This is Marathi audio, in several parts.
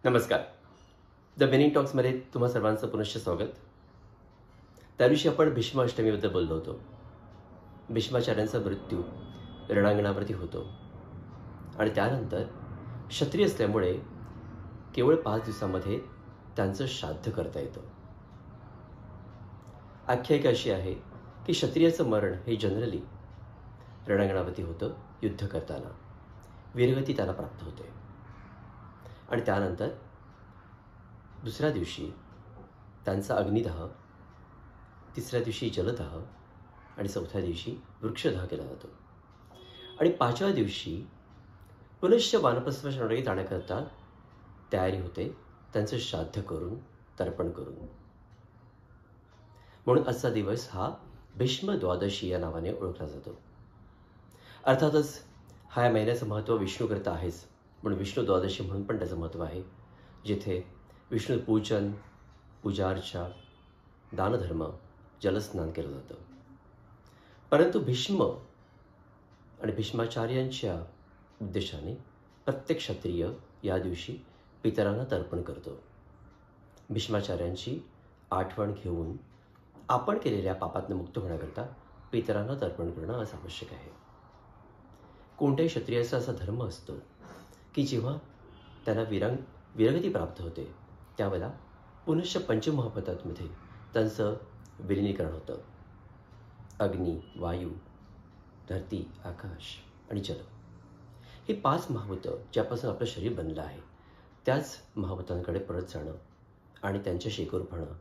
नमस्कार. द विनिंग टॉक्समध्ये तुम्हा सर्वांचं पुनश्च स्वागत. त्या दिवशी आपण भीष्माष्टमीबद्दल बोललो होतो. भीष्माचार्यांचा मृत्यू रणांगणावरती होतो आणि त्यानंतर क्षत्रिय असल्यामुळे केवळ 5 दिवसामध्ये त्यांचं श्राद्ध करता येतं. आख्यायिका अशी आहे की क्षत्रियाचं मरण हे जनरली रणांगणावरती होतं. युद्ध करताना वीरगती त्याला प्राप्त होते आणि त्यानंतर दुसऱ्या दिवशी त्यांचा अग्निदाह, तिसऱ्या दिवशी जलदाह आणि चौथ्या दिवशी वृक्षदाह केला जातो आणि 5व्या दिवशी पुनश्च वानप्रस्थ शरणागती जाण्याकरता तयारी होते, त्यांचं श्राद्ध करून, तर्पण करून. म्हणून आजचा दिवस हा भीष्म द्वादशी या नावाने ओळखला जातो. अर्थातच हा या महिन्याचं महत्त्व विष्णूकरिता आहेच, म्हणून विष्णू द्वादशी म्हणून पण त्याचं महत्त्व आहे, जिथे विष्णू पूजन, पूजार्चा, दानधर्म, जलस्नान केलं जातं. परंतु भीष्म आणि भीष्माचार्यांच्या उद्देशाने प्रत्येक क्षत्रिय या दिवशी पितरांना तर्पण करतो. भीष्माचार्यांची आठवण घेऊन आपण केलेल्या पापातनं मुक्त होण्याकरता पितरांना तर्पण करणं असं आवश्यक आहे. कोणत्याही क्षत्रियाचा असा धर्म असतो की जेव्हा त्यांना वीरगती प्राप्त होते त्यावेळेला पुनश्च पंचमहाभूतांमध्ये त्यांचं विलिनीकरण होतं. अग्नी, वायू, धरती, आकाश आणि जल ही 5 महाभूतं ज्यापासून आपलं शरीर बनलं आहे त्याच महाभूतांकडे परत जाणं आणि त्यांच्याशी एकरूप होणं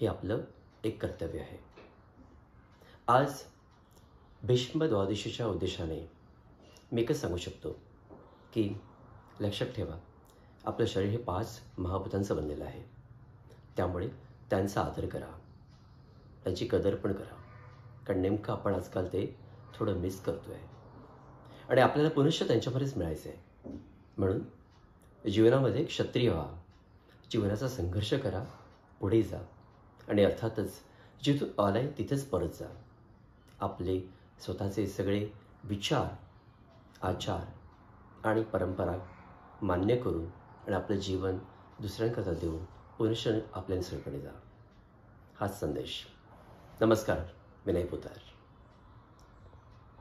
हे आपलं एक कर्तव्य आहे. आज भीष्म द्वादशीच्या उद्देशाने मी एकच सांगू शकतो की लक्षात ठेवा, आपलं शरीर हे 5 महाभूतांचं बनलेलं आहे. त्यामुळे त्यांचा आदर करा, त्यांची कदर पण करा, कारण नेमकं आपण आजकाल ते थोडं मिस करतो आहे आणि आपल्याला पुनश्च त्यांच्यामध्येच मिळायचं आहे. म्हणून जीवनामध्ये क्षत्रिय व्हा, जीवनाचा संघर्ष करा, पुढे जा आणि अर्थातच जिथून आलाय तिथेच परत जा. आपले स्वतःचे सगळे विचार, आचार आणि परंपरा मान्य करून आणि आपलं जीवन दुसऱ्यांकरता देऊन पुनश्च आपल्या निसर्गाकडे जा. हाच संदेश. नमस्कार. विनय पोतार.